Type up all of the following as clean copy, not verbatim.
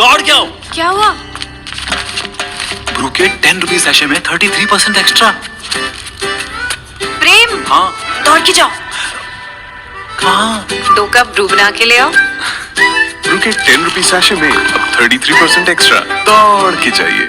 दौड़ क्या हो? क्या हुआ? ब्रू के 10 रुपीज सैशे में 33% एक्स्ट्रा। प्रेम, हाँ दौड़ के जाओ। कहाँ? 2 कप ब्रू बना के ले आओ। ब्रू के 10 रुपीज सैशे में अब 33% एक्स्ट्रा। दौड़ के चाहिए।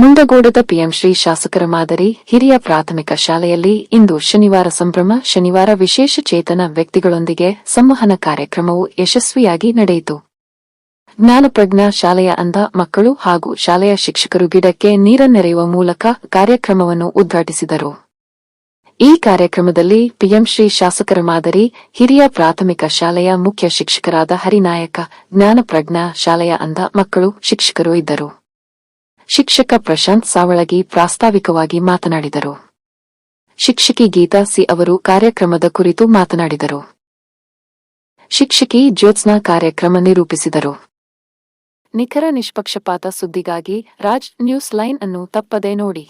ಮುಂಡಗೋಡದ ಪಿಎಂ ಶ್ರೀ ಶಾಸಕರ ಮಾದರಿ ಹಿರಿಯ ಪ್ರಾಥಮಿಕ ಶಾಲೆಯಲ್ಲಿ ಇಂದು ಶನಿವಾರ ಸಂಭ್ರಮ. ಶನಿವಾರ ವಿಶೇಷ ಚೇತನ ವ್ಯಕ್ತಿಗಳೊಂದಿಗೆ ಸಂವಹನ ಕಾರ್ಯಕ್ರಮವು ಯಶಸ್ವಿಯಾಗಿ ನಡೆಯಿತು. ಜ್ಞಾನಪ್ರಜ್ಞಾ ಶಾಲೆಯ ಅಂಧ ಮಕ್ಕಳು ಹಾಗೂ ಶಾಲೆಯ ಶಿಕ್ಷಕರು ಗಿಡಕ್ಕೆ ನೀರನ್ನೆರೆಯುವ ಮೂಲಕ ಕಾರ್ಯಕ್ರಮವನ್ನು ಉದ್ಘಾಟಿಸಿದರು. ಈ ಕಾರ್ಯಕ್ರಮದಲ್ಲಿ ಪಿಎಂ ಶ್ರೀ ಶಾಸಕರ ಮಾದರಿ ಹಿರಿಯ ಪ್ರಾಥಮಿಕ ಶಾಲೆಯ ಮುಖ್ಯ ಶಿಕ್ಷಕರಾದ ಹರಿನಾಯಕ, ಜ್ಞಾನಪ್ರಜ್ಞಾ ಶಾಲೆಯ ಅಂಧ ಮಕ್ಕಳು ಶಿಕ್ಷಕರು ಇದ್ದರು. ಶಿಕ್ಷಕ ಪ್ರಶಾಂತ್ ಸಾವಳಗಿ ಪ್ರಾಸ್ತಾವಿಕವಾಗಿ ಮಾತನಾಡಿದರು. ಶಿಕ್ಷಕಿ ಗೀತಾ ಸಿ ಅವರು ಕಾರ್ಯಕ್ರಮದ ಕುರಿತು ಮಾತನಾಡಿದರು. ಶಿಕ್ಷಕಿ ಜ್ಯೋತ್ಸ್ನಾ ಕಾರ್ಯಕ್ರಮ ನಿರೂಪಿಸಿದರು. ನಿಖರ ನಿಷ್ಪಕ್ಷಪಾತ ಸುದ್ದಿಗಾಗಿ ರಾಜ್ ನ್ಯೂಸ್ ಲೈನ್ ಅನ್ನು ತಪ್ಪದೇ ನೋಡಿ.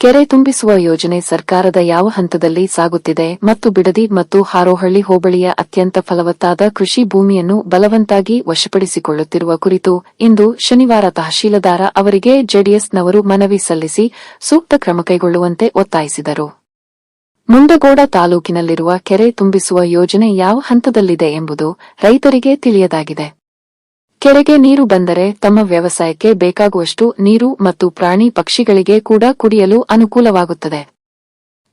ಕೆರೆ ತುಂಬಿಸುವ ಯೋಜನೆ ಸರ್ಕಾರದ ಯಾವ ಹಂತದಲ್ಲಿ ಸಾಗುತ್ತಿದೆ ಮತ್ತು ಬಿಡದಿ ಮತ್ತು ಹಾರೋಹಳ್ಳಿ ಹೋಬಳಿಯ ಅತ್ಯಂತ ಫಲವತ್ತಾದ ಕೃಷಿ ಭೂಮಿಯನ್ನು ಬಲವಂತಾಗಿ ವಶಪಡಿಸಿಕೊಳ್ಳುತ್ತಿರುವ ಕುರಿತು ಇಂದು ಶನಿವಾರ ತಹಶೀಲದಾರ ಅವರಿಗೆ ಜೆಡಿಎಸ್ನವರು ಮನವಿ ಸಲ್ಲಿಸಿ ಸೂಕ್ತ ಕ್ರಮ ಕೈಗೊಳ್ಳುವಂತೆ ಒತ್ತಾಯಿಸಿದರು. ಮುಂಡಗೋಡ ತಾಲೂಕಿನಲ್ಲಿರುವ ಕೆರೆ ತುಂಬಿಸುವ ಯೋಜನೆ ಯಾವ ಹಂತದಲ್ಲಿದೆ ಎಂಬುದು ರೈತರಿಗೆ ತಿಳಿಯದಾಗಿದೆ. ಕೆರೆಗೆ ನೀರು ಬಂದರೆ ತಮ್ಮ ವ್ಯವಸಾಯಕ್ಕೆ ಬೇಕಾಗುವಷ್ಟು ನೀರು ಮತ್ತು ಪ್ರಾಣಿ ಪಕ್ಷಿಗಳಿಗೆ ಕೂಡ ಕುಡಿಯಲು ಅನುಕೂಲವಾಗುತ್ತದೆ.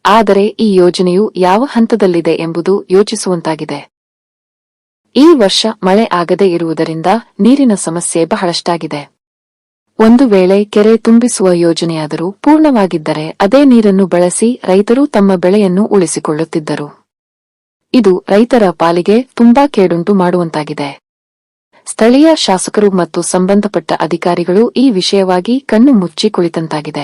ಆದರೆ ಈ ಯೋಜನೆಯು ಯಾವ ಹಂತದಲ್ಲಿದೆ ಎಂಬುದು ಯೋಚಿಸುವಂತಾಗಿದೆ. ಈ ವರ್ಷ ಮಳೆ ಆಗದೇ ಇರುವುದರಿಂದ ನೀರಿನ ಸಮಸ್ಯೆ ಬಹಳಷ್ಟಾಗಿದೆ. ಒಂದು ವೇಳೆ ಕೆರೆ ತುಂಬಿಸುವ ಯೋಜನೆಯಾದರೂ ಪೂರ್ಣವಾಗಿದ್ದರೆ ಅದೇ ನೀರನ್ನು ಬಳಸಿ ರೈತರು ತಮ್ಮ ಬೆಳೆಯನ್ನು ಉಳಿಸಿಕೊಳ್ಳುತ್ತಿದ್ದರು. ಇದು ರೈತರ ಪಾಲಿಗೆ ತುಂಬಾ ಕೇಡುಂಟು ಮಾಡುವಂತಾಗಿದೆ. ಸ್ಥಳೀಯ ಶಾಸಕರು ಮತ್ತು ಸಂಬಂಧಪಟ್ಟ ಅಧಿಕಾರಿಗಳು ಈ ವಿಷಯವಾಗಿ ಕಣ್ಣು ಮುಚ್ಚಿ ಕುಳಿತಂತಾಗಿದೆ.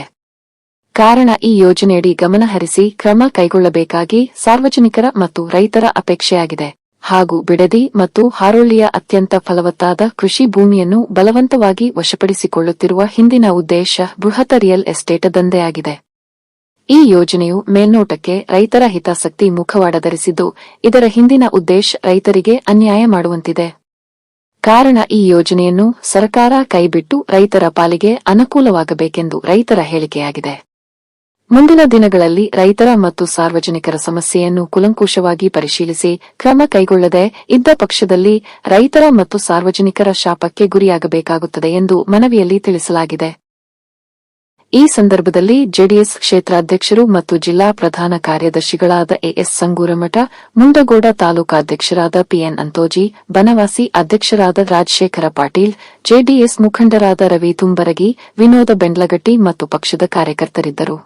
ಕಾರಣ ಈ ಯೋಜನೆಯಡಿ ಗಮನಹರಿಸಿ ಕ್ರಮ ಕೈಗೊಳ್ಳಬೇಕಾಗಿ ಸಾರ್ವಜನಿಕರ ಮತ್ತು ರೈತರ ಅಪೇಕ್ಷೆಯಾಗಿದೆ. ಹಾಗೂ ಬಿಡದಿ ಮತ್ತು ಹಾರೋಳ್ಳಿಯ ಅತ್ಯಂತ ಫಲವತ್ತಾದ ಕೃಷಿ ಭೂಮಿಯನ್ನು ಬಲವಂತವಾಗಿ ವಶಪಡಿಸಿಕೊಳ್ಳುತ್ತಿರುವ ಹಿಂದಿನ ಉದ್ದೇಶ ಬೃಹತ್ ರಿಯಲ್ ಎಸ್ಟೇಟ್ ದಂಧೆಯಾಗಿದೆ. ಈ ಯೋಜನೆಯು ಮೇಲ್ನೋಟಕ್ಕೆ ರೈತರ ಹಿತಾಸಕ್ತಿ ಮುಖವಾಡ ಧರಿಸಿದ್ದು, ಇದರ ಹಿಂದಿನ ಉದ್ದೇಶ ರೈತರಿಗೆ ಅನ್ಯಾಯ ಮಾಡುವಂತಿದೆ. ಕಾರಣ ಈ ಯೋಜನೆಯನ್ನು ಸರ್ಕಾರ ಕೈಬಿಟ್ಟು ರೈತರ ಪಾಲಿಗೆ ಅನುಕೂಲವಾಗಬೇಕೆಂದು ರೈತರ ಹೇಳಿಕೆಯಾಗಿದೆ. ಮುಂದಿನ ದಿನಗಳಲ್ಲಿ ರೈತರ ಮತ್ತು ಸಾರ್ವಜನಿಕರ ಸಮಸ್ಯೆಯನ್ನು ಕೂಲಂಕುಷವಾಗಿ ಪರಿಶೀಲಿಸಿ ಕ್ರಮ ಕೈಗೊಳ್ಳದೆ ಇದ್ದ ಪಕ್ಷದಲ್ಲಿ ರೈತರ ಮತ್ತು ಸಾರ್ವಜನಿಕರ ಶಾಪಕ್ಕೆ ಗುರಿಯಾಗಬೇಕಾಗುತ್ತದೆ ಎಂದು ಮನವಿಯಲ್ಲಿ ತಿಳಿಸಲಾಗಿದೆ. ಈ ಸಂದರ್ಭದಲ್ಲಿ ಜೆಡಿಎಸ್ ಕ್ಷೇತ್ರಾಧ್ಯಕ್ಷರು ಮತ್ತು ಜಿಲ್ಲಾ ಪ್ರಧಾನ ಕಾರ್ಯದರ್ಶಿಗಳಾದ ಎಎಸ್ ಸಂಗೂರಮಠ, ಮುಂಡಗೋಡ ತಾಲೂಕಾಧ್ಯಕ್ಷರಾದ ಪಿಎನ್ ಅಂತೋಜಿ, ಬನವಾಸಿ ಅಧ್ಯಕ್ಷರಾದ ರಾಜಶೇಖರ ಪಾಟೀಲ್, ಜೆಡಿಎಸ್ ಮುಖಂಡರಾದ ರವಿ ತುಂಬರಗಿ, ವಿನೋದ ಬೆಂಡ್ಲಗಟ್ಟಿ ಮತ್ತು ಪಕ್ಷದ ಕಾರ್ಯಕರ್ತರಿದ್ದರು.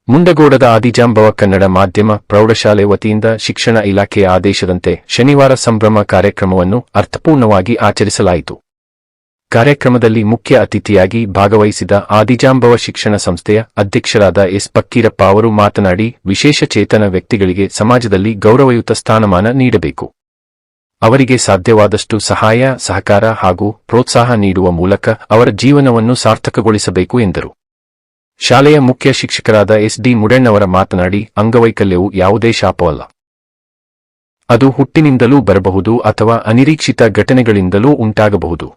ಮುಂಡಗೋಡದ ಆದಿಜಾಂಬವ ಕನ್ನಡ ಮಾಧ್ಯಮ ಪ್ರೌಢಶಾಲೆ ವತಿಯಿಂದ ಶಿಕ್ಷಣ ಇಲಾಖೆಯ ಆದೇಶದಂತೆ ಶನಿವಾರ ಸಂಭ್ರಮ ಕಾರ್ಯಕ್ರಮವನ್ನು ಅರ್ಥಪೂರ್ಣವಾಗಿ ಆಚರಿಸಲಾಯಿತು. ಕಾರ್ಯಕ್ರಮದಲ್ಲಿ ಮುಖ್ಯ ಅತಿಥಿಯಾಗಿ ಭಾಗವಹಿಸಿದ ಆದಿಜಾಂಬವ ಶಿಕ್ಷಣ ಸಂಸ್ಥೆಯ ಅಧ್ಯಕ್ಷರಾದ ಎಸ್ ಫಕ್ಕೀರಪ್ಪ ಅವರು ಮಾತನಾಡಿ, ವಿಶೇಷ ಚೇತನ ವ್ಯಕ್ತಿಗಳಿಗೆ ಸಮಾಜದಲ್ಲಿ ಗೌರವಯುತ ಸ್ಥಾನಮಾನ ನೀಡಬೇಕು. ಅವರಿಗೆ ಸಾಧ್ಯವಾದಷ್ಟು ಸಹಾಯ, ಸಹಕಾರ ಹಾಗೂ ಪ್ರೋತ್ಸಾಹ ನೀಡುವ ಮೂಲಕ ಅವರ ಜೀವನವನ್ನು ಸಾರ್ಥಕಗೊಳಿಸಬೇಕು ಎಂದರು. ಶಾಲೆಯ ಮುಖ್ಯ ಶಿಕ್ಷಕರಾದ ಎಸ್ ಡಿ ಮುಡಣ್ಣವರ ಮಾತನಾಡಿ, ಅಂಗವೈಕಲ್ಯವು ಯಾವುದೇ ಶಾಪವಲ್ಲ. ಅದು ಹುಟ್ಟಿನಿಂದಲೂ ಬರಬಹುದು ಅಥವಾ ಅನಿರೀಕ್ಷಿತ ಘಟನೆಗಳಿಂದಲೂ ಉಂಟಾಗಬಹುದು.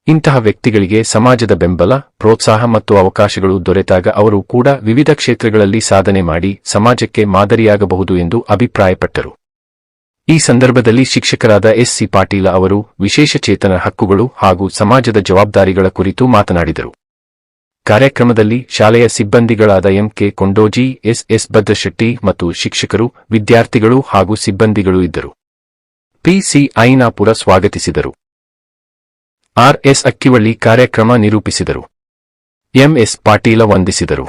ಇಂತಹ ವ್ಯಕ್ತಿಗಳಿಗೆ ಸಮಾಜದ ಬೆಂಬಲ, ಪ್ರೋತ್ಸಾಹ ಮತ್ತು ಅವಕಾಶಗಳು ದೊರೆತಾಗ ಅವರು ಕೂಡ ವಿವಿಧ ಕ್ಷೇತ್ರಗಳಲ್ಲಿ ಸಾಧನೆ ಮಾಡಿ ಸಮಾಜಕ್ಕೆ ಮಾದರಿಯಾಗಬಹುದು ಎಂದು ಅಭಿಪ್ರಾಯಪಟ್ಟರು. ಈ ಸಂದರ್ಭದಲ್ಲಿ ಶಿಕ್ಷಕರಾದ ಎಸ್ ಸಿ ಪಾಟೀಲ ಅವರು ವಿಶೇಷ ಚೇತನ ಹಕ್ಕುಗಳು ಹಾಗೂ ಸಮಾಜದ ಜವಾಬ್ದಾರಿಗಳ ಕುರಿತು ಮಾತನಾಡಿದರು. ಕಾರ್ಯಕ್ರಮದಲ್ಲಿ ಶಾಲೆಯ ಸಿಬ್ಬಂದಿಗಳಾದ ಎಂಕೆ ಕೊಂಡೋಜಿ, ಎಸ್ ಭದ್ರಶೆಟ್ಟಿ ಮತ್ತು ಶಿಕ್ಷಕರು, ವಿದ್ಯಾರ್ಥಿಗಳು ಹಾಗೂ ಸಿಬ್ಬಂದಿಗಳು ಇದ್ದರು. ಪಿಸಿ ಐನಾಪುರ ಸ್ವಾಗತಿಸಿದರು. ಆರ್ಎಸ್ ಅಕ್ಕಿವಳ್ಳಿ ಕಾರ್ಯಕ್ರಮ ನಿರೂಪಿಸಿದರು. ಎಂಎಸ್ ಪಾಟೀಲ ವಂದಿಸಿದರು.